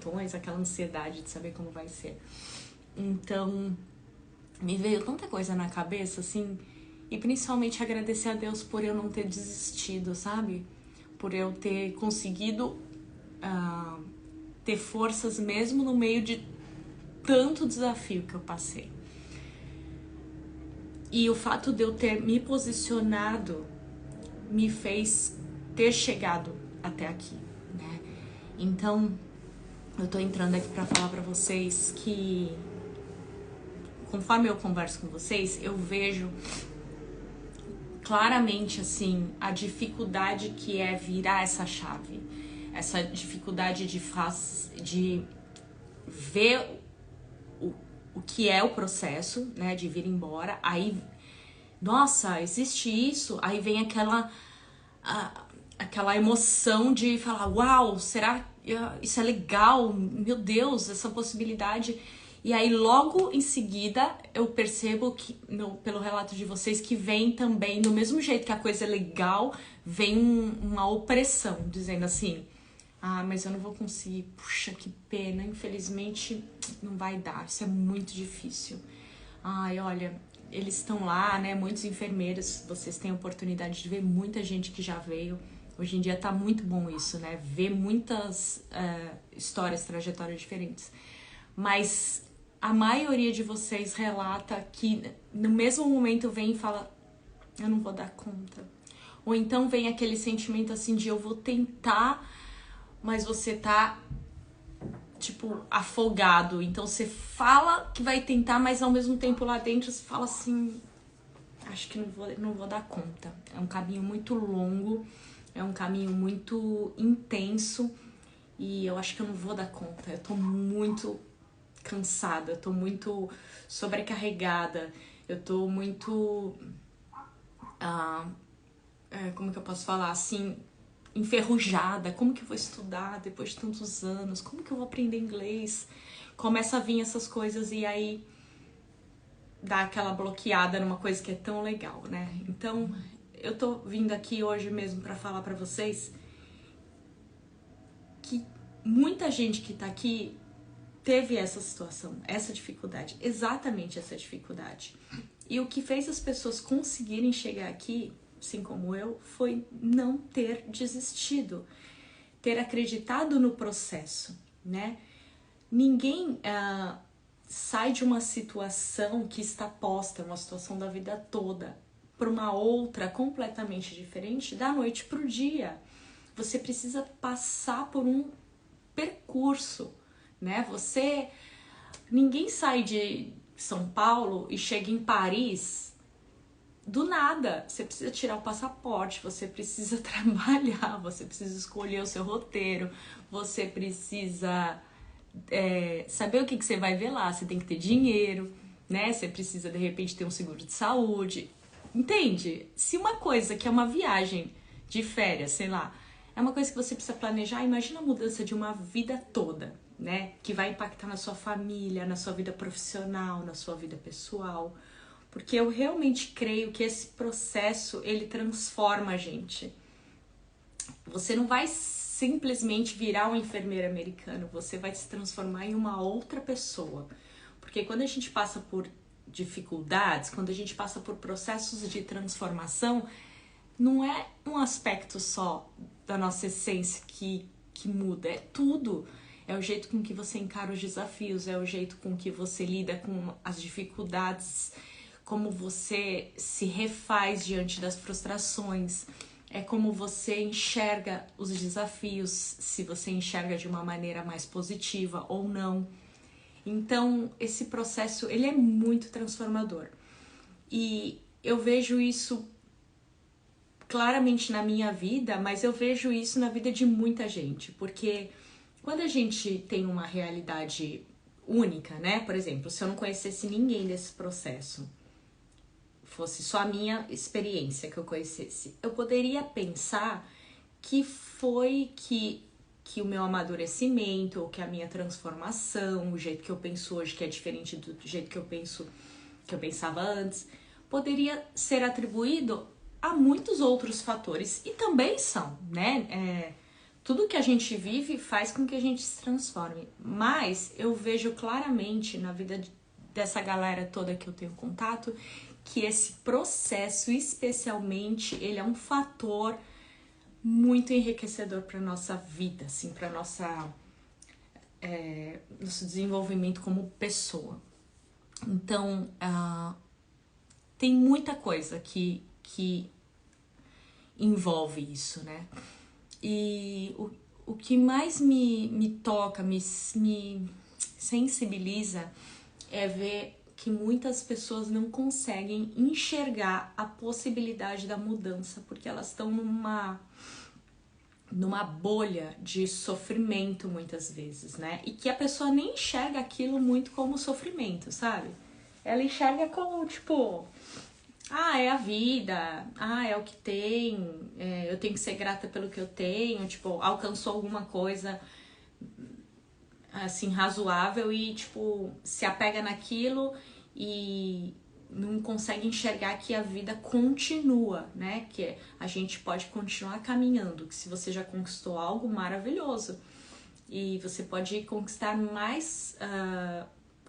questões, aquela ansiedade de saber como vai ser. Então, me veio tanta coisa na cabeça, assim, e principalmente agradecer a Deus por eu não ter desistido, sabe? Por eu ter conseguido ter forças mesmo no meio de tanto desafio que eu passei. E o fato de eu ter me posicionado me fez ter chegado até aqui, né? Então, eu tô entrando aqui pra falar pra vocês que, conforme eu converso com vocês, eu vejo claramente, assim, a dificuldade que é virar essa chave. Essa dificuldade de ver o que é o processo, né, de vir embora. Aí, nossa, existe isso? Aí vem aquela emoção de falar, uau, será que isso é legal? Meu Deus, essa possibilidade. E aí, logo em seguida, eu percebo que, pelo relato de vocês, que vem também, do mesmo jeito que a coisa é legal, vem uma opressão, dizendo assim, mas eu não vou conseguir, puxa, que pena, infelizmente não vai dar, isso é muito difícil. Ai, olha, eles estão lá, né, muitos enfermeiros, vocês têm a oportunidade de ver muita gente que já veio. Hoje em dia tá muito bom isso, né, ver muitas histórias, trajetórias diferentes. Mas a maioria de vocês relata que no mesmo momento vem e fala, eu não vou dar conta. Ou então vem aquele sentimento assim de eu vou tentar, mas você tá, tipo, afogado. Então você fala que vai tentar, mas ao mesmo tempo lá dentro você fala assim, acho que não vou dar conta. É um caminho muito longo, é um caminho muito intenso e eu acho que eu não vou dar conta. Eu tô muito cansada, eu tô muito sobrecarregada, eu tô muito... como que eu posso falar assim... enferrujada, como que eu vou estudar depois de tantos anos, como que eu vou aprender inglês, começa a vir essas coisas e aí dá aquela bloqueada numa coisa que é tão legal, né? Então, eu tô vindo aqui hoje mesmo pra falar pra vocês que muita gente que tá aqui teve essa situação, essa dificuldade, exatamente essa dificuldade. E o que fez as pessoas conseguirem chegar aqui, assim como eu, foi não ter desistido, ter acreditado no processo, né? Ninguém sai de uma situação que está posta, uma situação da vida toda, para uma outra completamente diferente da noite para o dia. Você precisa passar por um percurso, né? Ninguém sai de São Paulo e chega em Paris do nada. Você precisa tirar o passaporte, você precisa trabalhar, você precisa escolher o seu roteiro, você precisa saber o que você vai ver lá, você tem que ter dinheiro, né? Você precisa, de repente, ter um seguro de saúde. Entende? Se uma coisa que é uma viagem de férias, sei lá, é uma coisa que você precisa planejar, imagina a mudança de uma vida toda, né? Que vai impactar na sua família, na sua vida profissional, na sua vida pessoal. Porque eu realmente creio que esse processo, ele transforma a gente. Você não vai simplesmente virar um enfermeiro americano, você vai se transformar em uma outra pessoa. Porque quando a gente passa por dificuldades, quando a gente passa por processos de transformação, não é um aspecto só da nossa essência que muda, é tudo. É o jeito com que você encara os desafios, é o jeito com que você lida com as dificuldades, como você se refaz diante das frustrações, é como você enxerga os desafios, se você enxerga de uma maneira mais positiva ou não. Então, esse processo, ele é muito transformador. E eu vejo isso claramente na minha vida, mas eu vejo isso na vida de muita gente, porque quando a gente tem uma realidade única, né? Por exemplo, se eu não conhecesse ninguém desse processo, fosse só a minha experiência que eu conhecesse, eu poderia pensar que foi que o meu amadurecimento, ou que a minha transformação, o jeito que eu penso hoje, que é diferente do jeito que eu pensava antes, poderia ser atribuído a muitos outros fatores, e também são, né? tudo que a gente vive faz com que a gente se transforme. Mas eu vejo claramente na vida dessa galera toda que eu tenho contato, que esse processo, especialmente, ele é um fator muito enriquecedor para nossa vida, assim, para nosso desenvolvimento como pessoa. Então, tem muita coisa que envolve isso, né? E o que mais me toca, me sensibiliza é ver que muitas pessoas não conseguem enxergar a possibilidade da mudança, porque elas estão numa bolha de sofrimento muitas vezes, né? E que a pessoa nem enxerga aquilo muito como sofrimento, sabe? Ela enxerga como, tipo, é a vida, é o que tem, eu tenho que ser grata pelo que eu tenho, tipo, alcançou alguma coisa, assim, razoável e, tipo, se apega naquilo e não consegue enxergar que a vida continua, né? Que a gente pode continuar caminhando, que se você já conquistou algo maravilhoso e você pode conquistar mais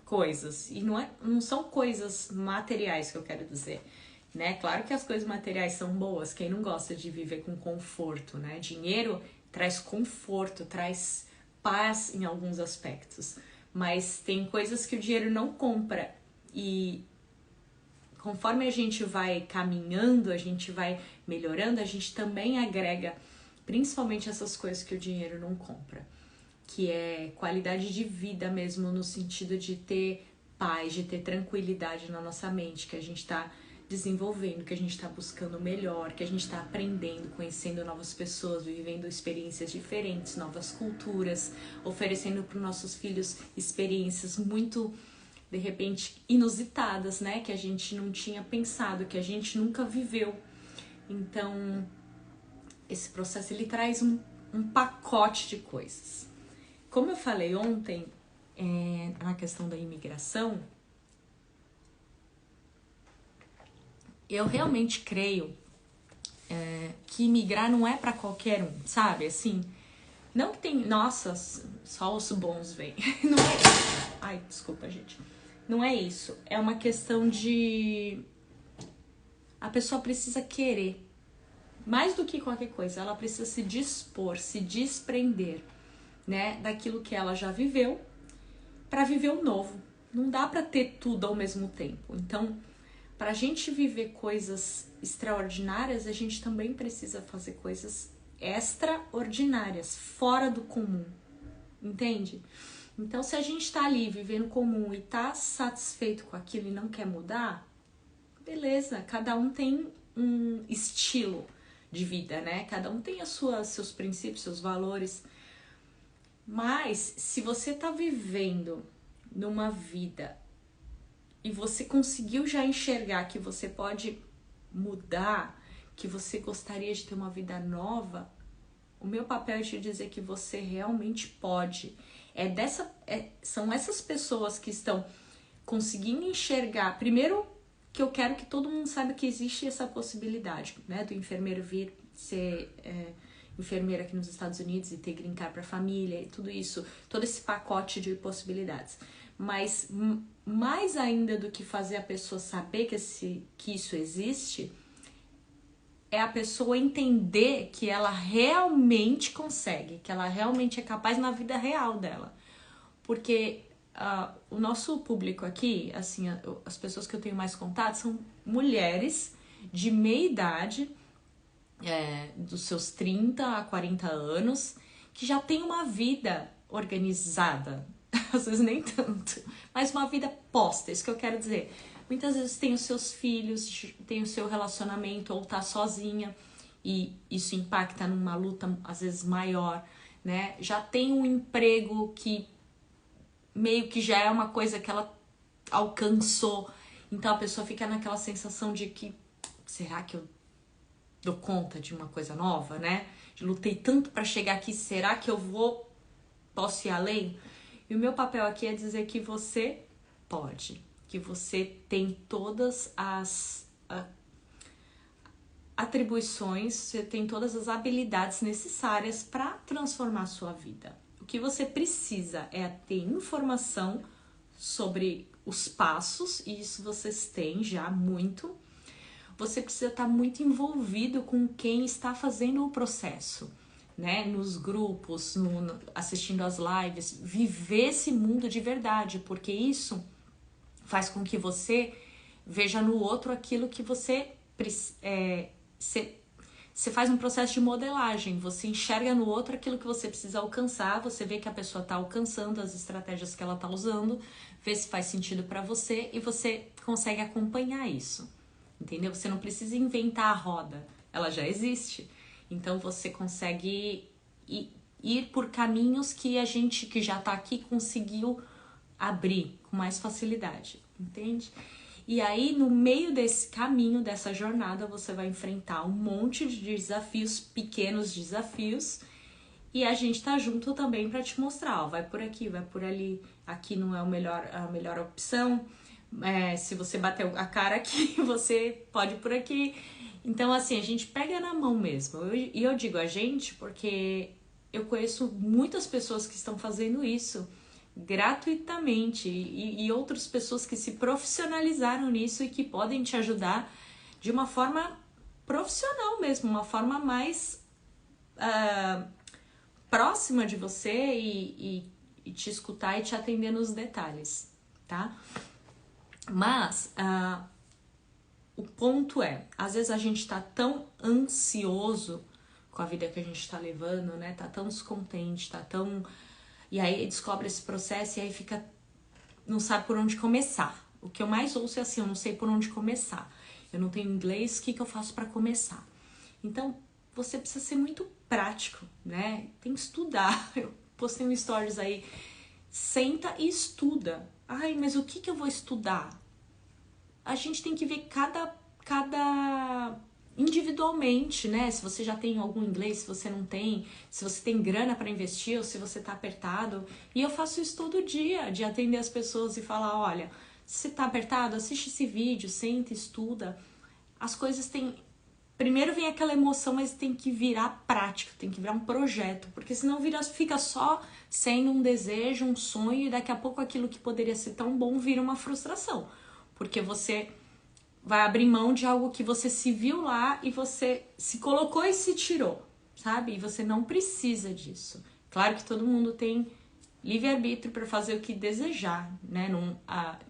coisas. E não são coisas materiais que eu quero dizer, né? Claro que as coisas materiais são boas, quem não gosta de viver com conforto, né? Dinheiro traz conforto, traz paz em alguns aspectos, mas tem coisas que o dinheiro não compra e conforme a gente vai caminhando, a gente vai melhorando, a gente também agrega principalmente essas coisas que o dinheiro não compra, que é qualidade de vida mesmo, no sentido de ter paz, de ter tranquilidade na nossa mente, que a gente está desenvolvendo, que a gente está buscando melhor, que a gente está aprendendo, conhecendo novas pessoas, vivendo experiências diferentes, novas culturas, oferecendo para os nossos filhos experiências muito, de repente, inusitadas, né? Que a gente não tinha pensado, que a gente nunca viveu. Então, esse processo, ele traz um pacote de coisas. Como eu falei ontem, na questão da imigração, eu realmente creio que imigrar não é pra qualquer um, sabe? Assim, não que tem... Nossa, só os bons vêm. Não é isso. Ai, desculpa, gente. Não é isso. É uma questão de... A pessoa precisa querer. Mais do que qualquer coisa, ela precisa se dispor, se desprender, né, daquilo que ela já viveu para viver o novo. Não dá para ter tudo ao mesmo tempo. Então, para a gente viver coisas extraordinárias, a gente também precisa fazer coisas extraordinárias, fora do comum, entende? Então, se a gente tá ali vivendo comum e tá satisfeito com aquilo e não quer mudar, beleza, cada um tem um estilo de vida, né? Cada um tem seus princípios, seus valores. Mas se você tá vivendo numa vida e você conseguiu já enxergar que você pode mudar, que você gostaria de ter uma vida nova, o meu papel é te dizer que você realmente pode. São essas pessoas que estão conseguindo enxergar. Primeiro, que eu quero que todo mundo saiba que existe essa possibilidade, né? Do enfermeiro vir ser enfermeira aqui nos Estados Unidos e ter green card pra família e tudo isso. Todo esse pacote de possibilidades. Mas mais ainda do que fazer a pessoa saber que isso existe, é a pessoa entender que ela realmente consegue, que ela realmente é capaz na vida real dela. Porque o nosso público aqui, assim, as pessoas que eu tenho mais contato são mulheres de meia idade, dos seus 30 a 40 anos, que já tem uma vida organizada. Às vezes nem tanto, mas uma vida posta, isso que eu quero dizer. Muitas vezes tem os seus filhos, tem o seu relacionamento, ou tá sozinha, e isso impacta numa luta, às vezes, maior, né? Já tem um emprego que meio que já é uma coisa que ela alcançou, então a pessoa fica naquela sensação de que, será que eu dou conta de uma coisa nova, né? Lutei tanto para chegar aqui, será que eu posso ir além? E o meu papel aqui é dizer que você pode, que você tem todas atribuições, você tem todas as habilidades necessárias para transformar a sua vida. O que você precisa é ter informação sobre os passos, e isso vocês têm já muito. Você precisa estar muito envolvido com quem está fazendo o processo, né? Nos grupos, assistindo às lives, viver esse mundo de verdade, porque isso faz com que você veja no outro aquilo que você faz um processo de modelagem, você enxerga no outro aquilo que você precisa alcançar, você vê que a pessoa está alcançando as estratégias que ela está usando, vê se faz sentido para você e você consegue acompanhar isso, entendeu? Você não precisa inventar a roda, ela já existe, então você consegue ir por caminhos que a gente que já está aqui conseguiu abrir com mais facilidade, entende? E aí, no meio desse caminho, dessa jornada, você vai enfrentar um monte de desafios, pequenos desafios, e a gente tá junto também para te mostrar, ó, vai por aqui, vai por ali, aqui não é a melhor opção, se você bater a cara aqui, você pode ir por aqui. Então, assim, a gente pega na mão mesmo. E eu digo a gente porque eu conheço muitas pessoas que estão fazendo isso gratuitamente e outras pessoas que se profissionalizaram nisso e que podem te ajudar de uma forma profissional mesmo, uma forma mais próxima de você e te escutar e te atender nos detalhes, tá? Mas o ponto é, às vezes a gente tá tão ansioso com a vida que a gente tá levando, né? Tá tão descontente, tá tão... E aí descobre esse processo e aí fica... Não sabe por onde começar. O que eu mais ouço é assim, eu não sei por onde começar. Eu não tenho inglês, o que eu faço para começar? Então, você precisa ser muito prático, né? Tem que estudar. Eu postei um stories aí. Senta e estuda. Ai, mas o que eu vou estudar? A gente tem que ver cada individualmente, né? Se você já tem algum inglês, se você não tem, se você tem grana para investir ou se você tá apertado. E eu faço isso todo dia, de atender as pessoas e falar, olha, se tá apertado, assiste esse vídeo, senta, estuda. As coisas têm... Primeiro vem aquela emoção, mas tem que virar prática, tem que virar um projeto, porque senão fica só sendo um desejo, um sonho, e daqui a pouco aquilo que poderia ser tão bom vira uma frustração, porque você vai abrir mão de algo que você se viu lá e você se colocou e se tirou, sabe? E você não precisa disso. Claro que todo mundo tem livre-arbítrio para fazer o que desejar, né?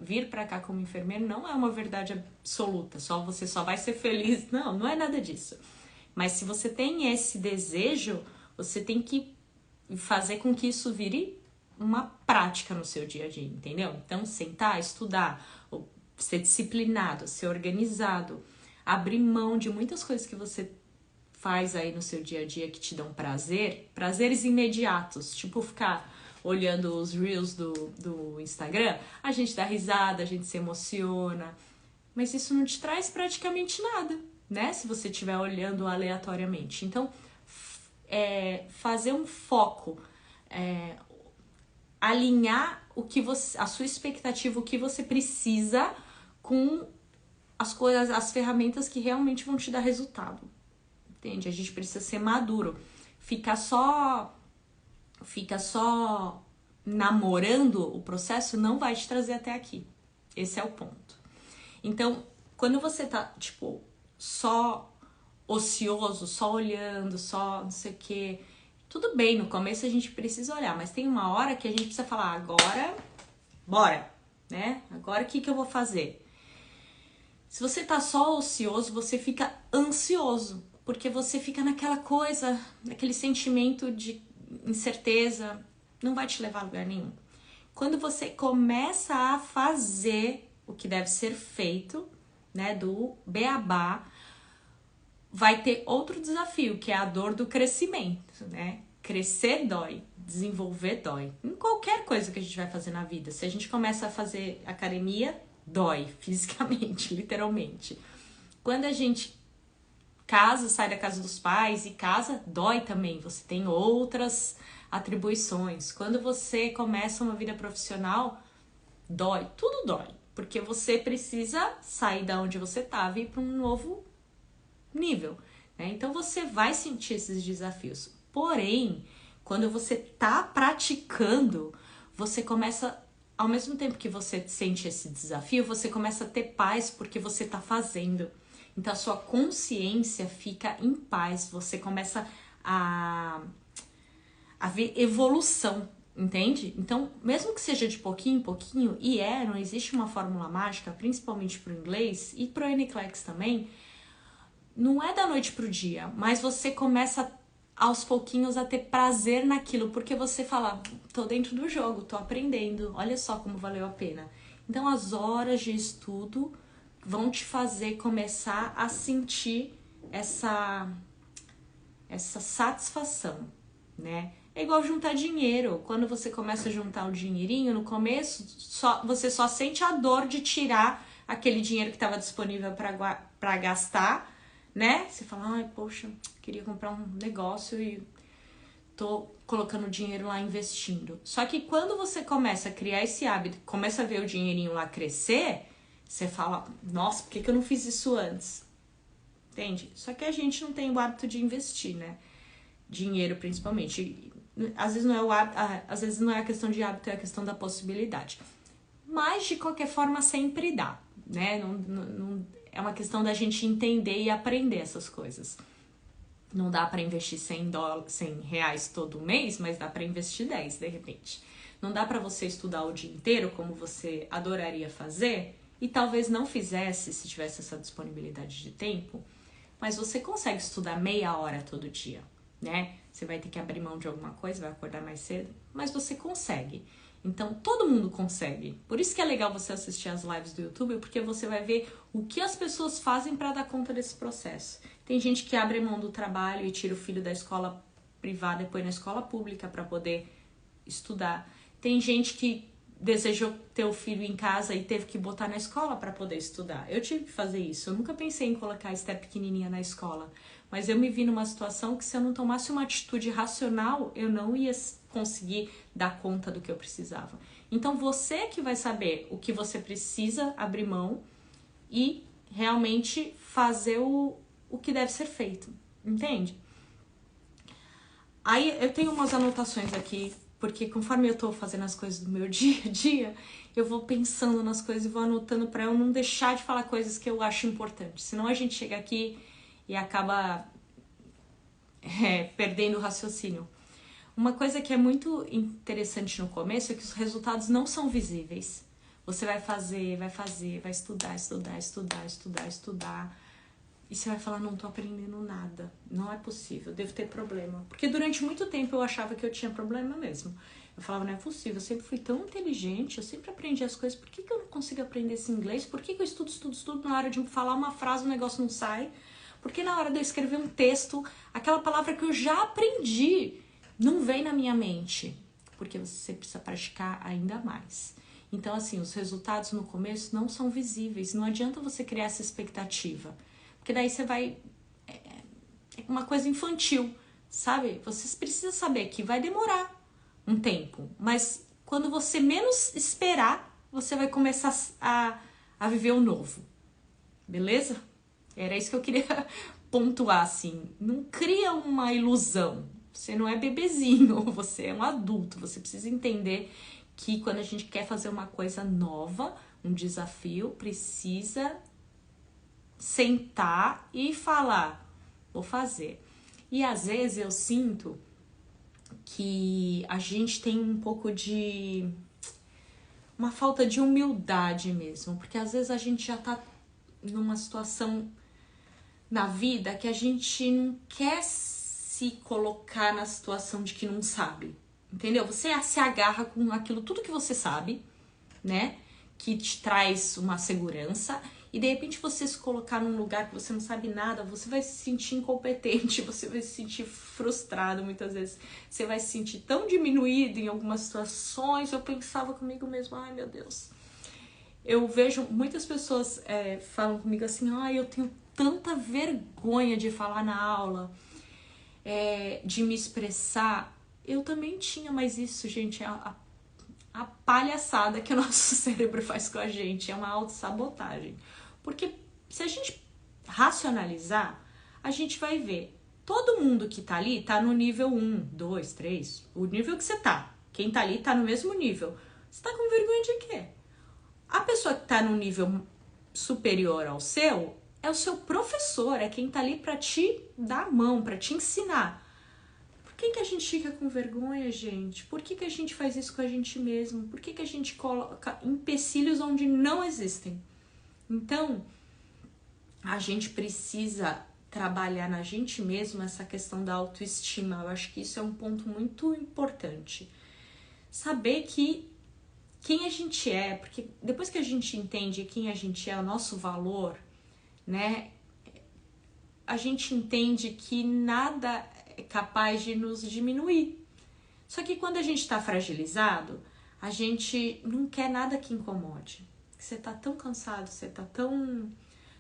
Vir para cá como enfermeiro não é uma verdade absoluta, você só vai ser feliz. Não é nada disso. Mas se você tem esse desejo, você tem que fazer com que isso vire uma prática no seu dia a dia, entendeu? Então, sentar, estudar, ser disciplinado, ser organizado, abrir mão de muitas coisas que você faz aí no seu dia a dia que te dão prazeres imediatos, tipo ficar olhando os reels do Instagram, a gente dá risada, a gente se emociona, mas isso não te traz praticamente nada, né? Se você estiver olhando aleatoriamente. Então, fazer um foco, alinhar a sua expectativa, o que você precisa com as coisas, as ferramentas que realmente vão te dar resultado. Entende? A gente precisa ser maduro. Fica só namorando o processo não vai te trazer até aqui. Esse é o ponto. Então, quando você tá, tipo, só ocioso, só olhando, só não sei o quê, tudo bem, no começo a gente precisa olhar, mas tem uma hora que a gente precisa falar, agora, bora, né? Agora o que eu vou fazer? Se você tá só ocioso, você fica ansioso, porque você fica naquela coisa, naquele sentimento de incerteza, não vai te levar a lugar nenhum. Quando você começa a fazer o que deve ser feito, né, do beabá, vai ter outro desafio, que é a dor do crescimento, né? Crescer dói, desenvolver dói. Em qualquer coisa que a gente vai fazer na vida. Se a gente começa a fazer academia, dói fisicamente, literalmente. Quando a gente sai da casa dos pais e casa, dói também. Você tem outras atribuições. Quando você começa uma vida profissional, dói, tudo dói. Porque você precisa sair da onde você estava e ir para um novo nível, né? Então você vai sentir esses desafios. Porém, quando você tá praticando, você começa, ao mesmo tempo que você sente esse desafio, você começa a ter paz porque você tá fazendo. Então a sua consciência fica em paz, você começa a ver evolução, entende? Então, mesmo que seja de pouquinho em pouquinho, não existe uma fórmula mágica, principalmente pro inglês e pro NCLEX também, não é da noite pro dia, mas você começa aos pouquinhos a ter prazer naquilo, porque você fala, tô dentro do jogo, tô aprendendo, olha só como valeu a pena. Então as horas de estudo vão te fazer começar a sentir essa satisfação, né? É igual juntar dinheiro. Quando você começa a juntar o dinheirinho, no começo você só sente a dor de tirar aquele dinheiro que estava disponível para gastar, né? Você fala, ai, poxa, queria comprar um negócio e tô colocando dinheiro lá investindo. Só que quando você começa a criar esse hábito, começa a ver o dinheirinho lá crescer, você fala, nossa, por que eu não fiz isso antes? Entende? Só que a gente não tem o hábito de investir, né? Dinheiro, principalmente. Às vezes não é às vezes não é a questão de hábito, é a questão da possibilidade. Mas, de qualquer forma, sempre dá, né? É uma questão da gente entender e aprender essas coisas. Não dá para investir 100 reais todo mês, mas dá para investir 10, de repente. Não dá para você estudar o dia inteiro, como você adoraria fazer, e talvez não fizesse se tivesse essa disponibilidade de tempo, mas você consegue estudar meia hora todo dia, né? Você vai ter que abrir mão de alguma coisa, vai acordar mais cedo, mas você consegue. Então, todo mundo consegue. Por isso que é legal você assistir as lives do YouTube, porque você vai ver o que as pessoas fazem para dar conta desse processo. Tem gente que abre mão do trabalho e tira o filho da escola privada e põe na escola pública para poder estudar. Tem gente que desejou ter o filho em casa e teve que botar na escola para poder estudar. Eu tive que fazer isso. Eu nunca pensei em colocar a Esther pequenininha na escola. Mas eu me vi numa situação que se eu não tomasse uma atitude racional, eu não ia conseguir dar conta do que eu precisava. Então você que vai saber o que você precisa abrir mão e realmente fazer o que deve ser feito, entende? Aí eu tenho umas anotações aqui, porque conforme eu tô fazendo as coisas do meu dia a dia, eu vou pensando nas coisas e vou anotando para eu não deixar de falar coisas que eu acho importantes. Senão a gente chega aqui e acaba perdendo o raciocínio. Uma coisa que é muito interessante no começo é que os resultados não são visíveis. Você vai fazer, vai estudar. E você vai falar, não tô aprendendo nada. Não é possível, devo ter problema. Porque durante muito tempo eu achava que eu tinha problema mesmo. Eu falava, não é possível, eu sempre fui tão inteligente, eu sempre aprendi as coisas. Por que eu não consigo aprender esse inglês? Por que eu estudo, na hora de falar uma frase o negócio não sai? Porque na hora de eu escrever um texto, aquela palavra que eu já aprendi não vem na minha mente. Porque você precisa praticar ainda mais. Então, assim, os resultados no começo não são visíveis. Não adianta você criar essa expectativa. Porque daí você vai... É uma coisa infantil, sabe? Você precisa saber que vai demorar um tempo. Mas quando você menos esperar, você vai começar a viver o novo. Beleza? Era isso que eu queria pontuar, assim. Não cria uma ilusão. Você não é bebezinho, você é um adulto. Você precisa entender que quando a gente quer fazer uma coisa nova, um desafio, precisa sentar e falar, vou fazer. E às vezes eu sinto que a gente tem um pouco de... uma falta de humildade mesmo. Porque às vezes a gente já tá numa situação na vida que a gente não quer se colocar na situação de que não sabe, entendeu? Você se agarra com aquilo, tudo que você sabe, né? Que te traz uma segurança e de repente você se colocar num lugar que você não sabe nada, você vai se sentir incompetente, você vai se sentir frustrado muitas vezes, você vai se sentir tão diminuído em algumas situações. Eu pensava comigo mesmo, ai meu Deus. Eu vejo muitas pessoas falam comigo assim, ai, eu tenho tanta vergonha de falar na aula, de me expressar. Eu também tinha, mas isso, gente, é a palhaçada que o nosso cérebro faz com a gente, é uma autossabotagem. Porque se a gente racionalizar, a gente vai ver. Todo mundo que tá ali tá no nível 1, 2, 3, o nível que você tá. Quem tá ali tá no mesmo nível. Você tá com vergonha de quê? A pessoa que tá no nível superior ao seu é o seu professor, é quem tá ali pra te dar a mão, pra te ensinar. Por que a gente fica com vergonha, gente? Por que a gente faz isso com a gente mesmo? Por que a gente coloca empecilhos onde não existem? Então, a gente precisa trabalhar na gente mesmo essa questão da autoestima. Eu acho que isso é um ponto muito importante. Saber que quem a gente é, porque depois que a gente entende quem a gente é, o nosso valor, né, a gente entende que nada é capaz de nos diminuir. Só que quando a gente está fragilizado, a gente não quer nada que incomode. Você tá tão cansado, você tá tão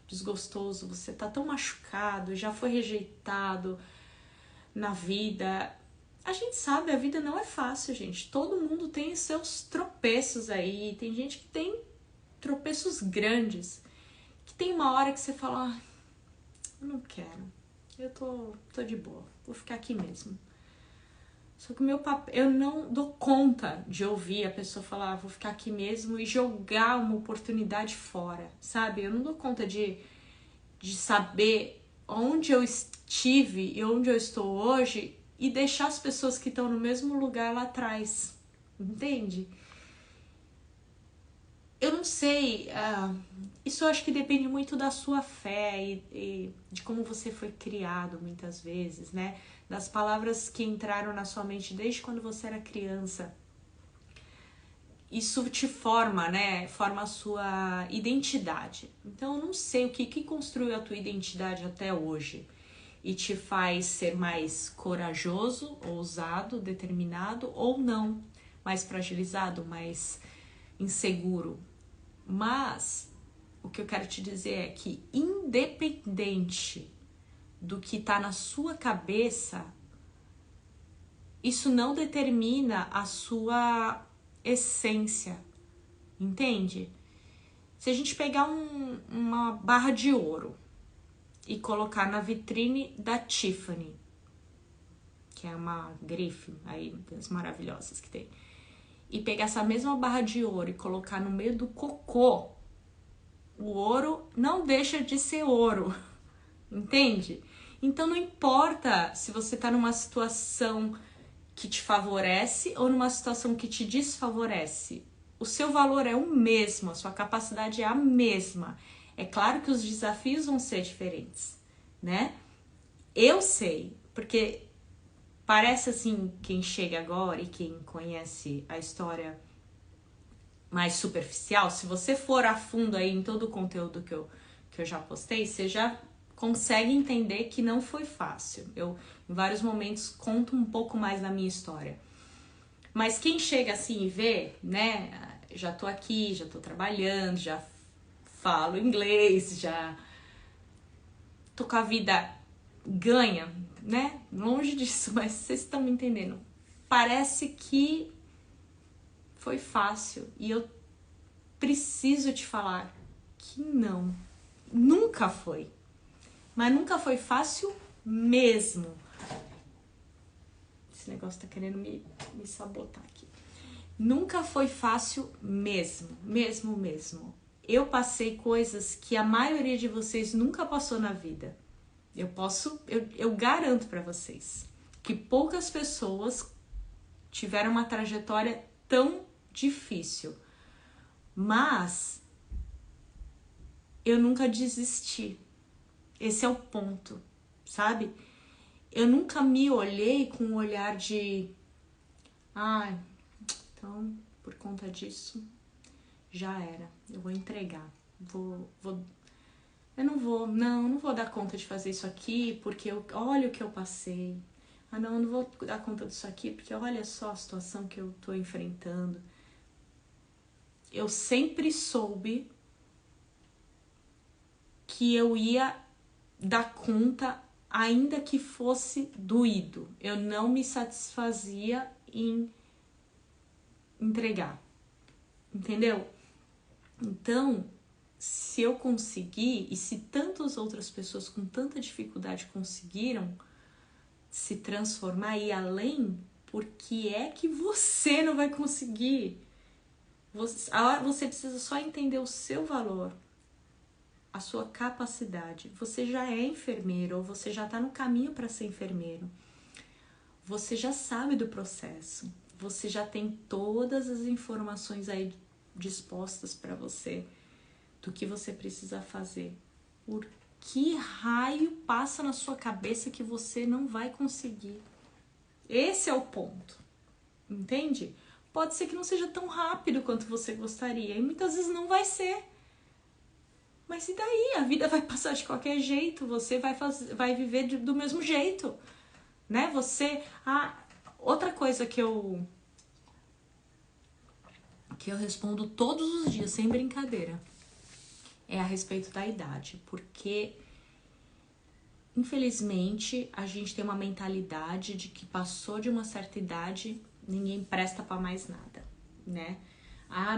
desgostoso, você tá tão machucado, já foi rejeitado na vida. A gente sabe, a vida não é fácil, gente. Todo mundo tem seus tropeços aí. Tem gente que tem tropeços grandes. Que tem uma hora que você fala, ah, eu não quero. Eu tô de boa. Vou ficar aqui mesmo. Só que o meu papel, eu não dou conta de ouvir a pessoa falar, vou ficar aqui mesmo e jogar uma oportunidade fora, sabe? Eu não dou conta de saber onde eu estive e onde eu estou hoje e deixar as pessoas que estão no mesmo lugar lá atrás, entende? Eu não sei, isso eu acho que depende muito da sua fé e de como você foi criado muitas vezes, né? Das palavras que entraram na sua mente desde quando você era criança. Isso te forma, né? Forma a sua identidade. Então eu não sei o que construiu a tua identidade até hoje e te faz ser mais corajoso, ousado, determinado ou não, mais fragilizado, mais inseguro. Mas o que eu quero te dizer é que independente do que tá na sua cabeça, isso não determina a sua essência, entende? Se a gente pegar uma barra de ouro e colocar na vitrine da Tiffany, que é uma grife aí das maravilhosas que tem, e pegar essa mesma barra de ouro e colocar no meio do cocô, o ouro não deixa de ser ouro, entende? Então não importa se você tá numa situação que te favorece ou numa situação que te desfavorece. O seu valor é o mesmo, a sua capacidade é a mesma. É claro que os desafios vão ser diferentes, né? Eu sei, porque parece assim, quem chega agora e quem conhece a história mais superficial, se você for a fundo aí em todo o conteúdo que eu já postei, você já consegue entender que não foi fácil. Eu, em vários momentos, conto um pouco mais da minha história. Mas quem chega assim e vê, né, já tô aqui, já tô trabalhando, já falo inglês, já tô com a vida ganha, né? Longe disso, mas vocês estão me entendendo. Parece que foi fácil e eu preciso te falar que não, nunca foi. Mas nunca foi fácil mesmo. Esse negócio tá querendo me sabotar aqui. Nunca foi fácil mesmo. Eu passei coisas que a maioria de vocês nunca passou na vida. Eu garanto pra vocês que poucas pessoas tiveram uma trajetória tão difícil. Mas eu nunca desisti. Esse é o ponto, sabe? Eu nunca me olhei com um olhar de então, por conta disso, já era. Eu vou entregar. Eu não vou dar conta de fazer isso aqui, porque olha o que eu passei. Eu não vou dar conta disso aqui, porque olha só a situação que eu tô enfrentando. Eu sempre soube que eu ia dar conta, ainda que fosse doído. Eu não me satisfazia em entregar, entendeu? Então, se eu conseguir, e se tantas outras pessoas com tanta dificuldade conseguiram se transformar e ir além, por que é que você não vai conseguir? Você precisa só entender o seu valor, a sua capacidade. Você já é enfermeiro ou você já está no caminho para ser enfermeiro. Você já sabe do processo. Você já tem todas as informações aí dispostas para você do que você precisa fazer. Por que raio passa na sua cabeça que você não vai conseguir? Esse é o ponto. Entende? Pode ser que não seja tão rápido quanto você gostaria. E muitas vezes não vai ser. Mas e daí? A vida vai passar de qualquer jeito. Você vai viver do mesmo jeito. Né? Outra coisa que eu respondo todos os dias, sem brincadeira, é a respeito da idade. Porque, infelizmente, a gente tem uma mentalidade de que passou de uma certa idade, ninguém presta pra mais nada, né?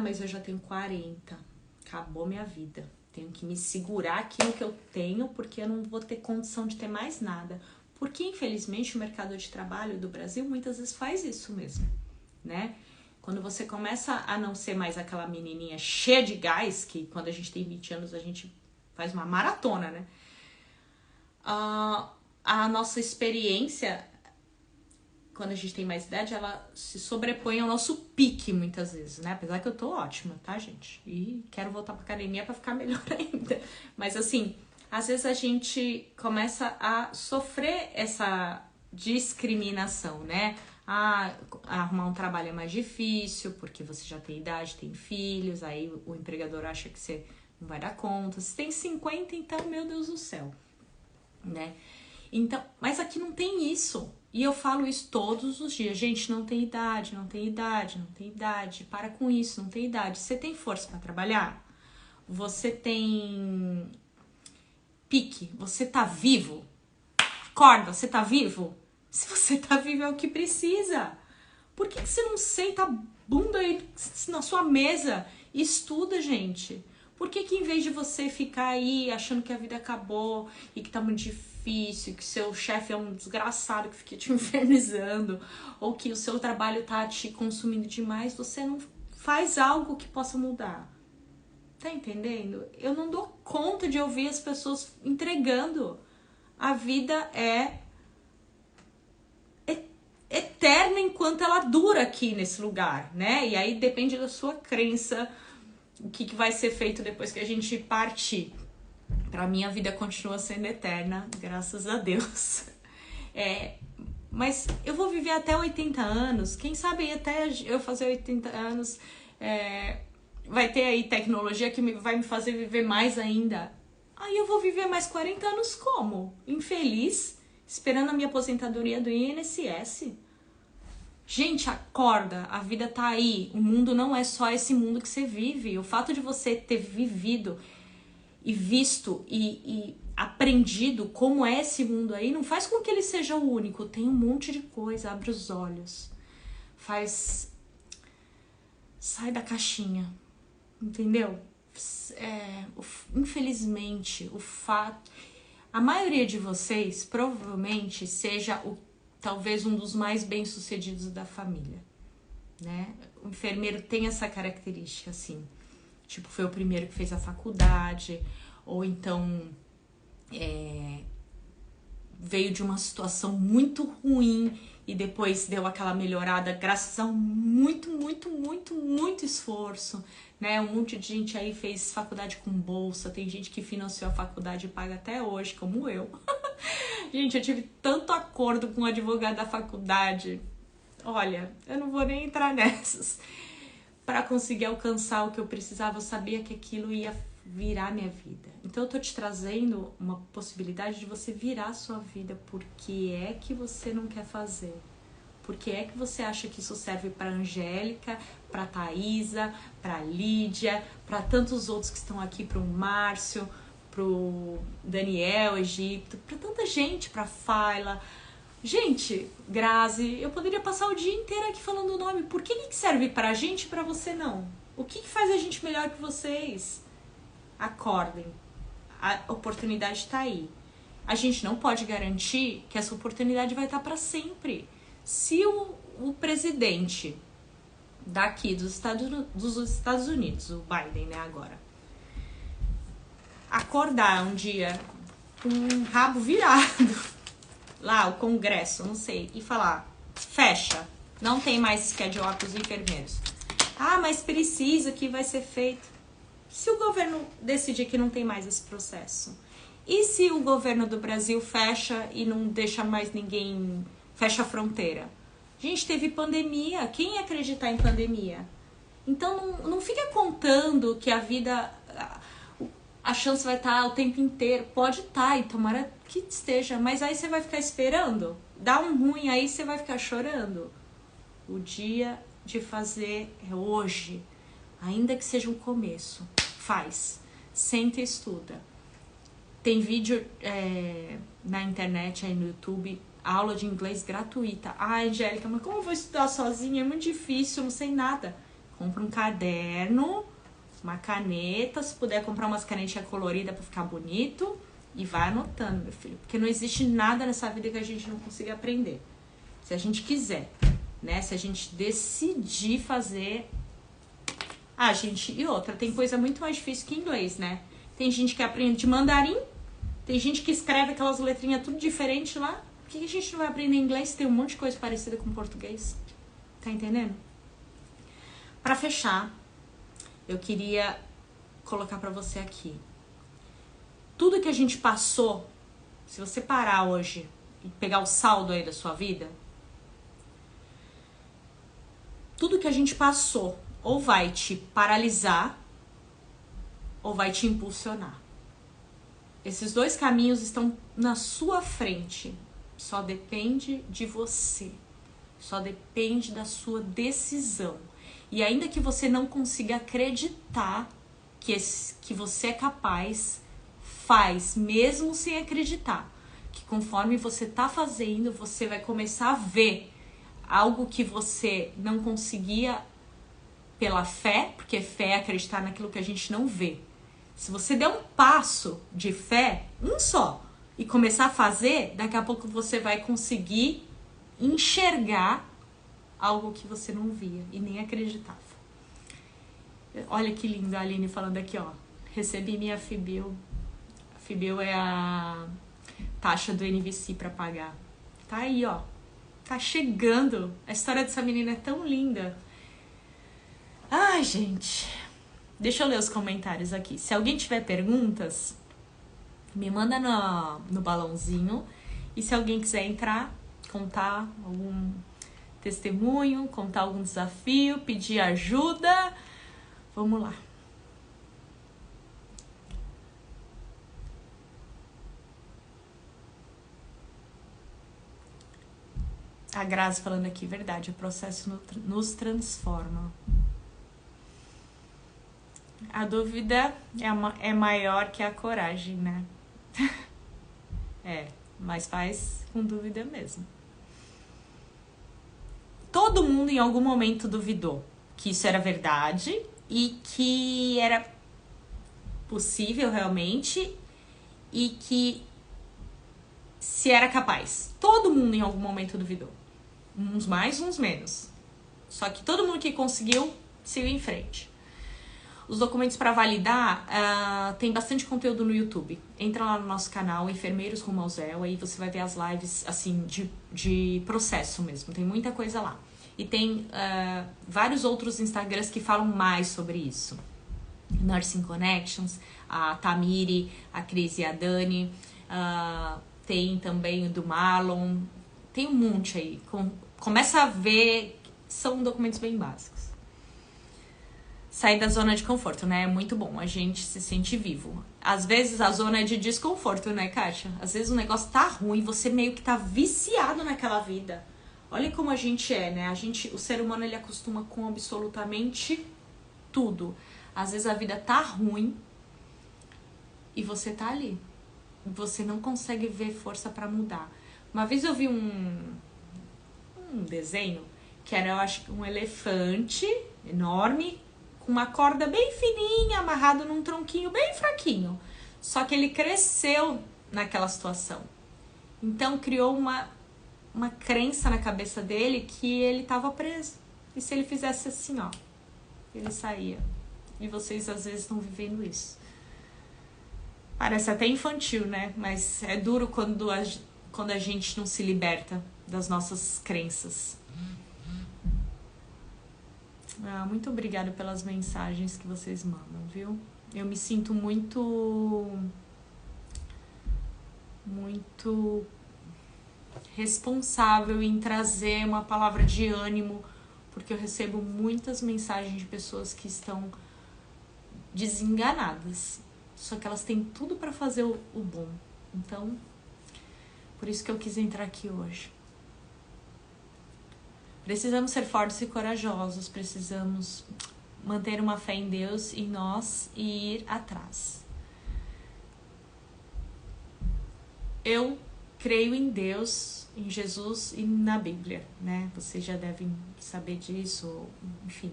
Mas eu já tenho 40, acabou minha vida. Tenho que me segurar aqui no que eu tenho, porque eu não vou ter condição de ter mais nada. Porque, infelizmente, o mercado de trabalho do Brasil muitas vezes faz isso mesmo, né? Quando você começa a não ser mais aquela menininha cheia de gás, que quando a gente tem 20 anos a gente faz uma maratona, né? A nossa experiência, quando a gente tem mais idade, ela se sobrepõe ao nosso pique muitas vezes, né? Apesar que eu tô ótima, tá, gente? E quero voltar pra academia pra ficar melhor ainda. Mas assim, às vezes a gente começa a sofrer essa discriminação, né? Arrumar um trabalho é mais difícil, porque você já tem idade, tem filhos, aí o empregador acha que você não vai dar conta. Se tem 50, então, meu Deus do céu, né? Então, mas aqui não tem isso. E eu falo isso todos os dias. Gente, não tem idade, não tem idade, não tem idade. Para com isso, não tem idade. Você tem força para trabalhar? Você tem pique? Você tá vivo? Acorda, você tá vivo? Se você tá vivo é o que precisa. Por que você não senta a bunda aí na sua mesa e estuda, gente? Por que em vez de você ficar aí achando que a vida acabou e que tá muito difícil, que seu chefe é um desgraçado que fica te infernizando, ou que o seu trabalho tá te consumindo demais, você não faz algo que possa mudar? Tá entendendo? Eu não dou conta de ouvir as pessoas entregando. A vida é eterna enquanto ela dura aqui nesse lugar, né? E aí depende da sua crença, o que vai ser feito depois que a gente partir. Pra mim, a vida continua sendo eterna, graças a Deus. Mas eu vou viver até 80 anos, quem sabe até eu fazer 80 anos, vai ter aí tecnologia que vai me fazer viver mais ainda. Aí eu vou viver mais 40 anos como? Infeliz, esperando a minha aposentadoria do INSS. Gente, acorda, a vida tá aí, o mundo não é só esse mundo que você vive. O fato de você ter vivido e visto e aprendido como é esse mundo aí, não faz com que ele seja o único. Tem um monte de coisa, abre os olhos. Sai da caixinha, entendeu? Infelizmente, a maioria de vocês provavelmente seja talvez um dos mais bem-sucedidos da família, né? O enfermeiro tem essa característica, assim. Tipo, foi o primeiro que fez a faculdade, ou então veio de uma situação muito ruim e depois deu aquela melhorada graças a muito esforço, né? Um monte de gente aí fez faculdade com bolsa, tem gente que financiou a faculdade e paga até hoje, como eu. Gente, eu tive tanto acordo com o advogado da faculdade. Olha, eu não vou nem entrar nessas. Para conseguir alcançar o que eu precisava, eu sabia que aquilo ia virar minha vida. Então eu tô te trazendo uma possibilidade de você virar a sua vida. Por que é que você não quer fazer? Por que é que você acha que isso serve para Angélica, para Thaisa, para Lídia, para tantos outros que estão aqui, para o Márcio, pro Daniel, Egito, pra tanta gente, pra Faila. Gente, Grazi, eu poderia passar o dia inteiro aqui falando o nome. Por que serve pra gente e pra você não? O que faz a gente melhor que vocês? Acordem. A oportunidade está aí. A gente não pode garantir que essa oportunidade vai estar para sempre. Se o presidente daqui dos Estados Unidos, o Biden, né, agora, acordar um dia com um rabo virado, lá, o Congresso, não sei, e falar, fecha, não tem mais schedule para os enfermeiros. Ah, mas precisa, que vai ser feito. Se o governo decidir que não tem mais esse processo? E se o governo do Brasil fecha e não deixa mais ninguém, fecha a fronteira? Gente, teve pandemia, quem ia acreditar em pandemia? Então não fica contando que a vida, a chance vai estar o tempo inteiro. Pode estar, e tomara que esteja, mas aí você vai ficar esperando. Dá um ruim, aí você vai ficar chorando. O dia de fazer é hoje, ainda que seja um começo. Faz, senta e estuda. Tem vídeo na internet, aí no YouTube, aula de inglês gratuita. Ah, Angélica, mas como eu vou estudar sozinha? É muito difícil, não sei nada. Compra um caderno, uma caneta, se puder comprar umas canetinhas coloridas pra ficar bonito, e vai anotando, meu filho. Porque não existe nada nessa vida que a gente não consiga aprender. Se a gente quiser, né? Se a gente decidir fazer... Ah, gente, e outra, tem coisa muito mais difícil que inglês, né? Tem gente que aprende mandarim, tem gente que escreve aquelas letrinhas tudo diferente lá. Por que a gente não vai aprender inglês se tem um monte de coisa parecida com português? Tá entendendo? Pra fechar, eu queria colocar pra você aqui. Tudo que a gente passou, se você parar hoje e pegar o saldo aí da sua vida, tudo que a gente passou ou vai te paralisar ou vai te impulsionar. Esses dois caminhos estão na sua frente. Só depende de você. Só depende da sua decisão. E ainda que você não consiga acreditar que você é capaz, faz, mesmo sem acreditar. Que conforme você tá fazendo, você vai começar a ver algo que você não conseguia pela fé, porque fé é acreditar naquilo que a gente não vê. Se você der um passo de fé, um só, e começar a fazer, daqui a pouco você vai conseguir enxergar algo que você não via e nem acreditava. Olha que lindo a Aline falando aqui, ó. Recebi minha FIBIL. A FIBIL é a taxa do NVC para pagar. Tá aí, ó. Tá chegando. A história dessa menina é tão linda. Ai, gente. Deixa eu ler os comentários aqui. Se alguém tiver perguntas, me manda no balãozinho. E se alguém quiser entrar, contar algum testemunho, contar algum desafio, pedir ajuda, vamos lá. A Grazi falando aqui, verdade, o processo nos transforma. A dúvida é maior que a coragem, né? Mas faz com dúvida mesmo. Todo mundo em algum momento duvidou que isso era verdade e que era possível realmente e que se era capaz. Todo mundo em algum momento duvidou. Uns mais, uns menos. Só que todo mundo que conseguiu seguiu em frente. Os documentos para validar, tem bastante conteúdo no YouTube. Entra lá no nosso canal, Enfermeiros Rumo ao Zéu, aí você vai ver as lives assim de processo mesmo. Tem muita coisa lá. E tem vários outros Instagrams que falam mais sobre isso. Nursing Connections, a Tamiri, a Cris e a Dani. Tem também o do Marlon. Tem um monte aí. Começa a ver, são documentos bem básicos. Sair da zona de conforto, né? É muito bom, a gente se sente vivo. Às vezes a zona é de desconforto, né, Kátia? Às vezes o negócio tá ruim, você meio que tá viciado naquela vida. Olha como a gente é, né? O ser humano, ele acostuma com absolutamente tudo. Às vezes a vida tá ruim e você tá ali. Você não consegue ver força pra mudar. Uma vez eu vi um desenho que era, eu acho, um elefante enorme, com uma corda bem fininha, amarrado num tronquinho bem fraquinho. Só que ele cresceu naquela situação. Então criou uma crença na cabeça dele que ele estava preso. E se ele fizesse assim, ó, ele saía. E vocês às vezes estão vivendo isso. Parece até infantil, né? Mas é duro quando a gente não se liberta das nossas crenças. Muito obrigada pelas mensagens que vocês mandam, viu? Eu me sinto muito responsável em trazer uma palavra de ânimo, porque eu recebo muitas mensagens de pessoas que estão desenganadas, só que elas têm tudo para fazer o bom. Então, por isso que eu quis entrar aqui hoje. Precisamos ser fortes e corajosos, precisamos manter uma fé em Deus, em nós e ir atrás. Eu creio em Deus, em Jesus e na Bíblia, né? Vocês já devem saber disso, enfim.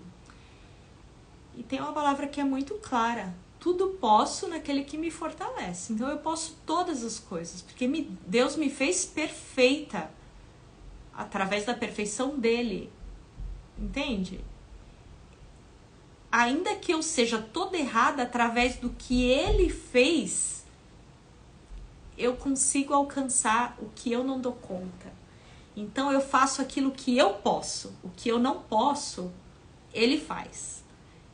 E tem uma palavra que é muito clara. Tudo posso naquele que me fortalece. Então eu posso todas as coisas, porque Deus me fez perfeita através da perfeição dele. Entende? Ainda que eu seja toda errada, através do que ele fez, eu consigo alcançar o que eu não dou conta. Então eu faço aquilo que eu posso. O que eu não posso, ele faz.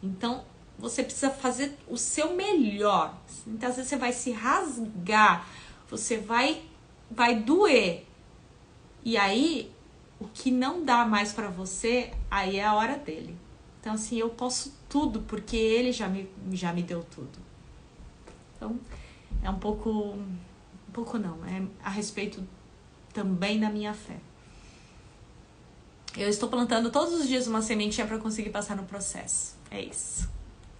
Então você precisa fazer o seu melhor. Então às vezes você vai se rasgar, você vai doer. E aí, o que não dá mais pra você, aí é a hora dele. Então assim, eu posso tudo, porque ele já me deu tudo. Então, é um pouco não, é a respeito também da minha fé. Eu estou plantando todos os dias uma sementinha para conseguir passar no processo. É isso.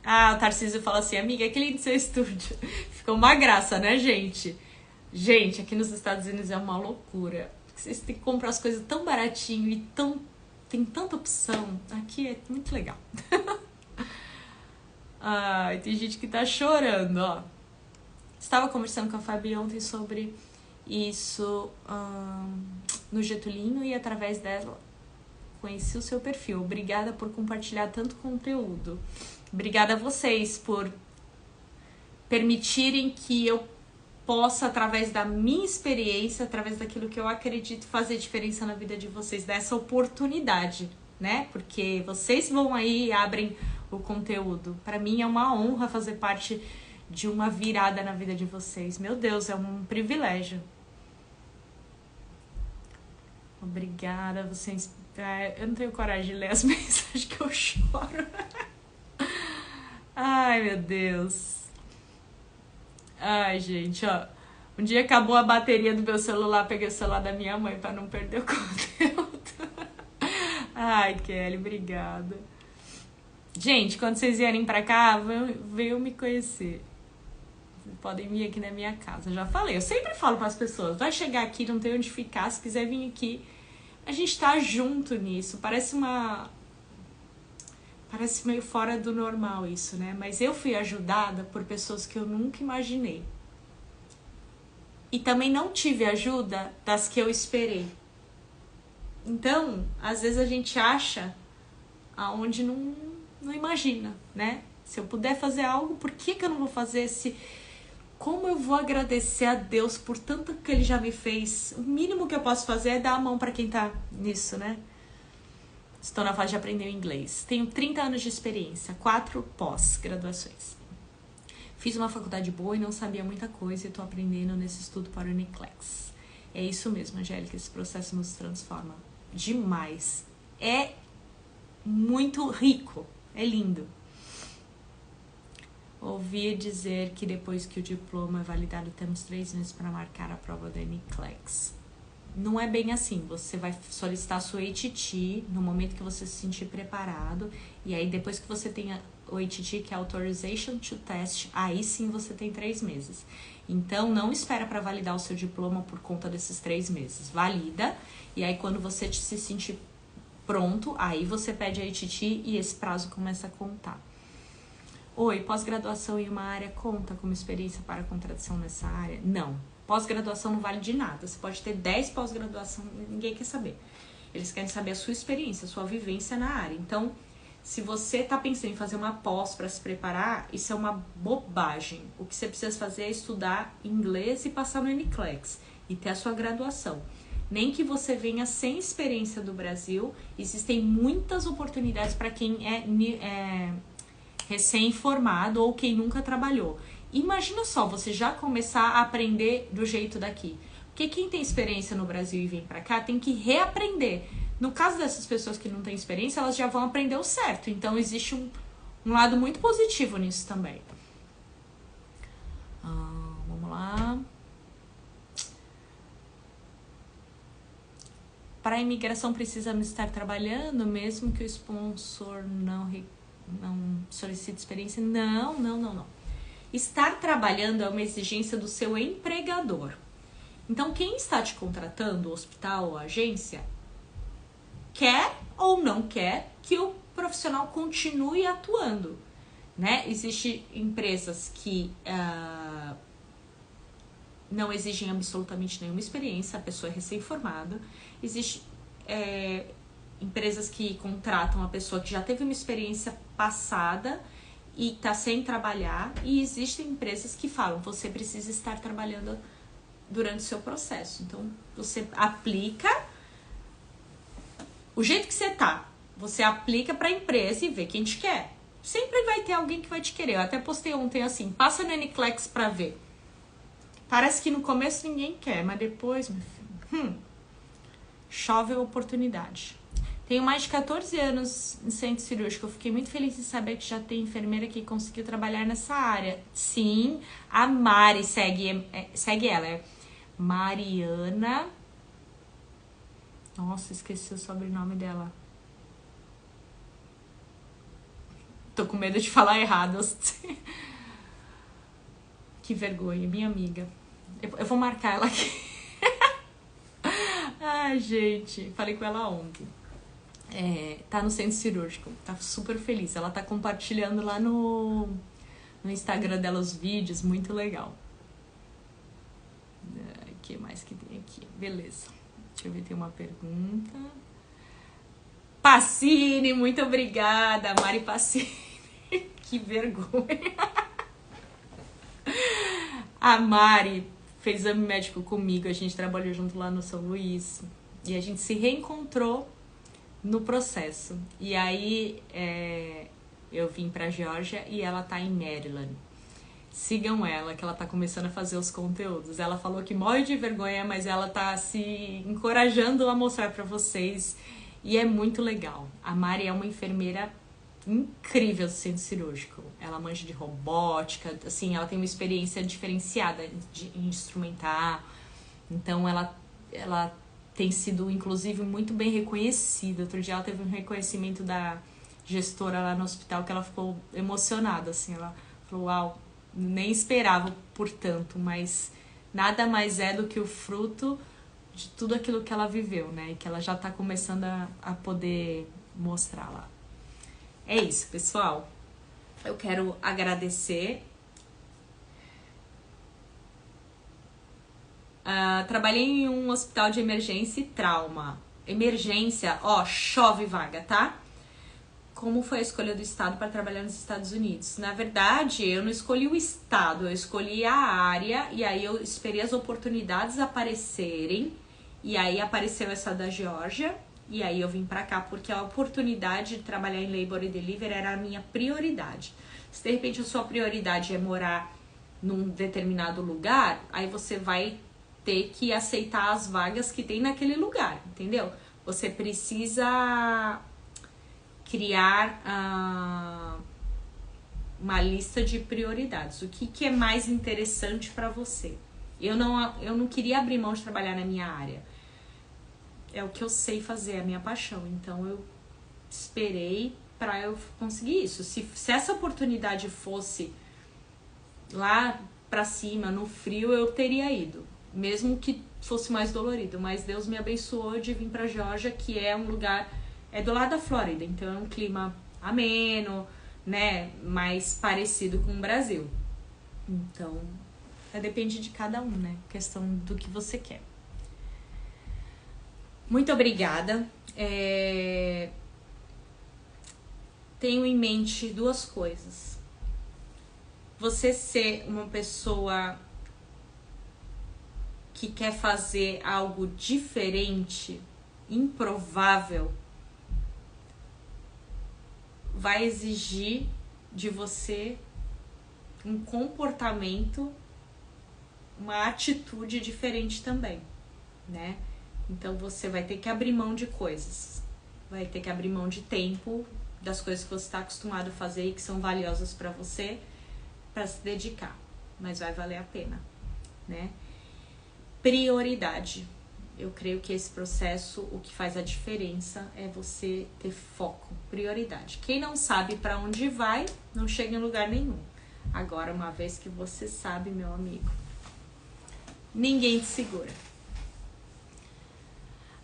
O Tarcísio fala assim, amiga, que lindo seu estúdio. Ficou uma graça, né, gente? Gente, aqui nos Estados Unidos é uma loucura. Vocês têm que comprar as coisas tão baratinho e tem tanta opção. Aqui é muito legal. Tem gente que tá chorando, ó. Estava conversando com a Fabi ontem sobre isso no Getulinho e através dela conheci o seu perfil. Obrigada por compartilhar tanto conteúdo. Obrigada a vocês por permitirem que eu possa, através da minha experiência, através daquilo que eu acredito, fazer diferença na vida de vocês, dessa oportunidade, né? Porque vocês vão aí e abrem o conteúdo. Para mim é uma honra fazer parte de uma virada na vida de vocês. Meu Deus, é um privilégio. Obrigada, vocês. Eu não tenho coragem de ler as mensagens que eu choro. Ai, meu Deus. Ai, gente, ó. Um dia acabou a bateria do meu celular, peguei o celular da minha mãe pra não perder o conteúdo. Ai, Kelly, obrigada. Gente, quando vocês vierem pra cá, venham me conhecer. Vocês podem vir aqui na minha casa. Já falei, eu sempre falo pras pessoas, vai chegar aqui, não tem onde ficar, se quiser vir aqui, a gente tá junto nisso. Parece meio fora do normal isso, né? Mas eu fui ajudada por pessoas que eu nunca imaginei. E também não tive ajuda das que eu esperei. Então, às vezes a gente acha aonde não imagina, né? Se eu puder fazer algo, por que eu não vou fazer? Como eu vou agradecer a Deus por tanto que Ele já me fez? O mínimo que eu posso fazer é dar a mão para quem tá nisso, né? Estou na fase de aprender inglês. Tenho 30 anos de experiência, 4 pós-graduações. Fiz uma faculdade boa e não sabia muita coisa e estou aprendendo nesse estudo para o Uniclex. É isso mesmo, Angélica, esse processo nos transforma demais. É muito rico, é lindo. Ouvi dizer que depois que o diploma é validado, temos 3 meses para marcar a prova do Uniclex. Não é bem assim, você vai solicitar a sua ATT no momento que você se sentir preparado, e aí depois que você tenha o ATT, que é Authorization to Test, aí sim você tem 3 meses. Então não espera para validar o seu diploma por conta desses 3 meses, valida, e aí quando você se sentir pronto, aí você pede a ATT e esse prazo começa a contar. Oi, pós-graduação em uma área conta como experiência para contratação nessa área? Não. Pós-graduação não vale de nada. Você pode ter 10 pós-graduação, ninguém quer saber. Eles querem saber a sua experiência, a sua vivência na área. Então, se você está pensando em fazer uma pós para se preparar, isso é uma bobagem. O que você precisa fazer é estudar inglês e passar no NCLEX e ter a sua graduação. Nem que você venha sem experiência do Brasil, existem muitas oportunidades para quem é recém-formado ou quem nunca trabalhou. Imagina só, você já começar a aprender do jeito daqui. Porque quem tem experiência no Brasil e vem pra cá tem que reaprender. No caso dessas pessoas que não têm experiência, elas já vão aprender o certo. Então existe um lado muito positivo nisso também. Vamos lá. Para a imigração precisa estar trabalhando, mesmo que o sponsor não solicite experiência? Não. Estar trabalhando é uma exigência do seu empregador. Então, quem está te contratando, o hospital ou a agência, quer ou não quer que o profissional continue atuando, né? Existem empresas que não exigem absolutamente nenhuma experiência, a pessoa é recém-formada. Existem empresas que contratam a pessoa que já teve uma experiência passada e está sem trabalhar, e existem empresas que falam, você precisa estar trabalhando durante o seu processo. Então, você aplica o jeito que você tá, você aplica para a empresa e vê quem te quer. Sempre vai ter alguém que vai te querer. Eu até postei ontem assim, passa no NCLEX para ver. Parece que no começo ninguém quer, mas depois, meu filho, chove a oportunidade. Tenho mais de 14 anos em centro cirúrgico. Eu fiquei muito feliz em saber que já tem enfermeira que conseguiu trabalhar nessa área. Sim, a Mari segue ela. É Mariana. Nossa, esqueci o sobrenome dela. Tô com medo de falar errado. Que vergonha, minha amiga. Eu vou marcar ela aqui. Ai, gente, falei com ela ontem. Tá no centro cirúrgico, tá super feliz. Ela tá compartilhando lá no Instagram dela os vídeos, muito legal. O que mais que tem aqui? Beleza. Deixa eu ver, tem uma pergunta. Pacini, muito obrigada, Mari Pacini. Que vergonha. A Mari fez exame médico comigo, a gente trabalhou junto lá no São Luís. E a gente se reencontrou no processo. E aí eu vim pra Geórgia e ela tá em Maryland. Sigam ela, que ela tá começando a fazer os conteúdos. Ela falou que morre de vergonha, mas ela tá se encorajando a mostrar pra vocês. E é muito legal. A Mari é uma enfermeira incrível do centro cirúrgico. Ela manja de robótica, assim, ela tem uma experiência diferenciada em instrumentar. Então ela tem sido, inclusive, muito bem reconhecida. Outro dia ela teve um reconhecimento da gestora lá no hospital que ela ficou emocionada, assim. Ela falou, uau, nem esperava por tanto, mas nada mais é do que o fruto de tudo aquilo que ela viveu, né? E que ela já tá começando a poder mostrar lá. É isso, pessoal. Eu quero agradecer. Trabalhei em um hospital de emergência e trauma. Emergência, ó, chove vaga, tá? Como foi a escolha do estado para trabalhar nos Estados Unidos? Na verdade, eu não escolhi o estado, eu escolhi a área e aí eu esperei as oportunidades aparecerem e aí apareceu essa da Geórgia e aí eu vim pra cá porque a oportunidade de trabalhar em Labor e Delivery era a minha prioridade. Se de repente a sua prioridade é morar num determinado lugar, aí você vai ter que aceitar as vagas que tem naquele lugar, entendeu? Você precisa criar uma lista de prioridades. O que é mais interessante para você? Eu não queria abrir mão de trabalhar na minha área. É o que eu sei fazer, é a minha paixão. Então eu esperei para eu conseguir isso. Se essa oportunidade fosse lá para cima, no frio, eu teria ido. Mesmo que fosse mais dolorido. Mas Deus me abençoou de vir para Geórgia, que é um lugar... É do lado da Flórida, então é um clima ameno, né, mais parecido com o Brasil. Então, depende de cada um, né? Questão do que você quer. Muito obrigada. Tenho em mente duas coisas. Você ser uma pessoa que quer fazer algo diferente, improvável, vai exigir de você um comportamento, uma atitude diferente também, né? Então você vai ter que abrir mão de coisas, vai ter que abrir mão de tempo, das coisas que você está acostumado a fazer e que são valiosas para você, para se dedicar, mas vai valer a pena, né? Prioridade. Eu creio que esse processo, o que faz a diferença é você ter foco, prioridade. Quem não sabe para onde vai, não chega em lugar nenhum. Agora, uma vez que você sabe, meu amigo, ninguém te segura.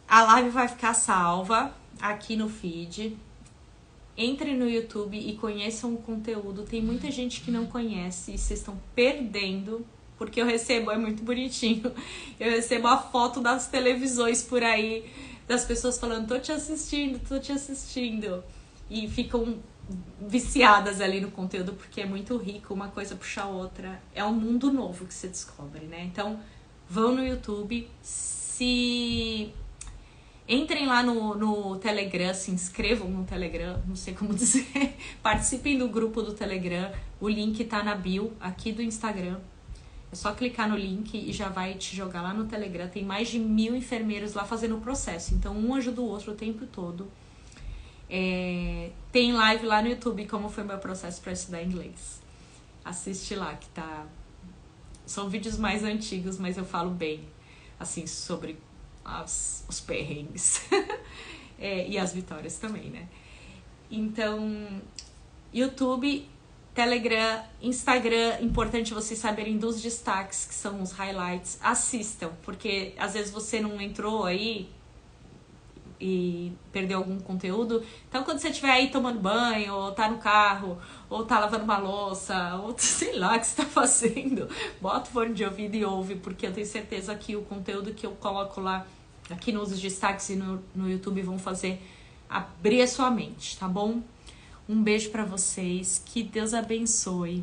A live vai ficar salva aqui no feed. Entre no YouTube e conheçam o conteúdo. Tem muita gente que não conhece e vocês estão perdendo, porque eu recebo, é muito bonitinho, eu recebo a foto das televisões por aí, das pessoas falando, tô te assistindo. E ficam viciadas ali no conteúdo, porque é muito rico, uma coisa puxa a outra. É um mundo novo que você descobre, né? Então, vão no YouTube, entrem lá no Telegram, se inscrevam no Telegram, não sei como dizer, participem do grupo do Telegram, o link tá na bio aqui do Instagram. É só clicar no link e já vai te jogar lá no Telegram. Tem mais de 1000 enfermeiros lá fazendo o processo. Então, um ajuda o outro o tempo todo. Tem live lá no YouTube, como foi meu processo para estudar inglês. Assiste lá, que tá... São vídeos mais antigos, mas eu falo bem, assim, sobre os perrengues. E as vitórias também, né? Então, YouTube... Telegram, Instagram, importante vocês saberem dos destaques, que são os highlights. Assistam, porque às vezes você não entrou aí e perdeu algum conteúdo. Então, quando você estiver aí tomando banho, ou tá no carro, ou tá lavando uma louça, ou sei lá o que você tá fazendo, bota o fone de ouvido e ouve, porque eu tenho certeza que o conteúdo que eu coloco lá, aqui nos destaques e no YouTube, vão fazer abrir a sua mente, tá bom? Um beijo pra vocês. Que Deus abençoe.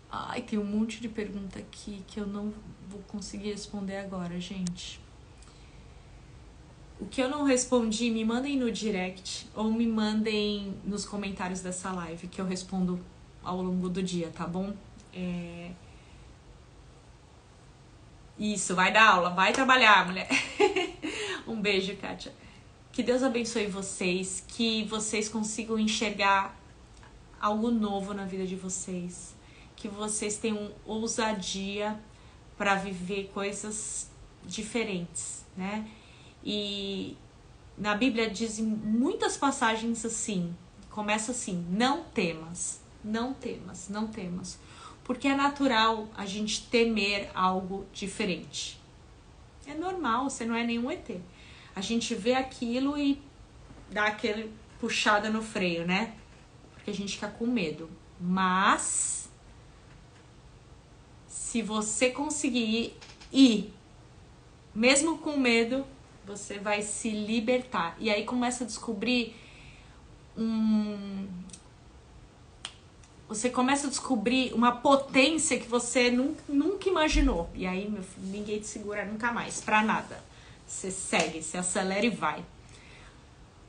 Ai, tem um monte de pergunta aqui que eu não vou conseguir responder agora, gente. O que eu não respondi, me mandem no direct ou me mandem nos comentários dessa live, que eu respondo ao longo do dia, tá bom? Isso, vai dar aula, vai trabalhar, mulher. Um beijo, Kátia. Que Deus abençoe vocês, que vocês consigam enxergar algo novo na vida de vocês, que vocês tenham ousadia para viver coisas diferentes, né? E na Bíblia dizem muitas passagens assim, começa assim, não temas, não temas, não temas, porque é natural a gente temer algo diferente. É normal, você não é nenhum ET. A gente vê aquilo e dá aquele puxada no freio, né? Porque a gente fica com medo. Mas, se você conseguir ir, mesmo com medo, você vai se libertar. E aí começa a descobrir Você começa a descobrir uma potência que você nunca imaginou. E aí, meu filho, ninguém te segura nunca mais, pra nada. Você segue, você acelera e vai.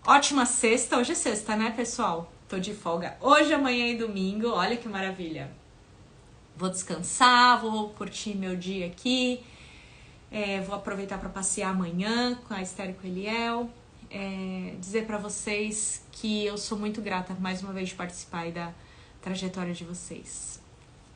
Ótima sexta. Hoje é sexta, né, pessoal? Tô de folga hoje, amanhã e domingo. Olha que maravilha. Vou descansar, vou curtir meu dia aqui. Vou aproveitar para passear amanhã com a Esther e com o Eliel. Dizer para vocês que eu sou muito grata mais uma vez de participar aí da trajetória de vocês.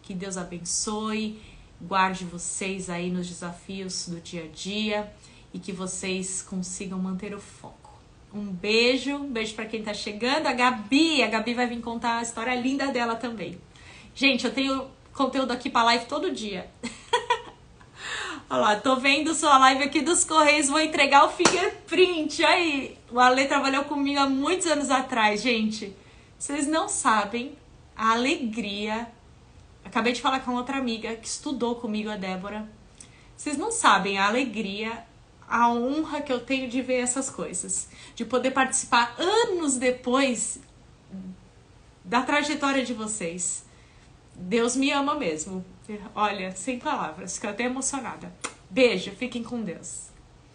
Que Deus abençoe, guarde vocês aí nos desafios do dia a dia. E que vocês consigam manter o foco. Um beijo para quem tá chegando. A Gabi vai vir contar a história linda dela também. Gente, eu tenho conteúdo aqui pra live todo dia. Olha lá, tô vendo sua live aqui dos Correios, vou entregar o fingerprint. Aí, o Ale trabalhou comigo há muitos anos atrás, gente. Vocês não sabem a alegria. Acabei de falar com outra amiga que estudou comigo, a Débora. Vocês não sabem a alegria, a honra que eu tenho de ver essas coisas. De poder participar anos depois da trajetória de vocês. Deus me ama mesmo. Olha, sem palavras, fico até emocionada. Beijo, fiquem com Deus.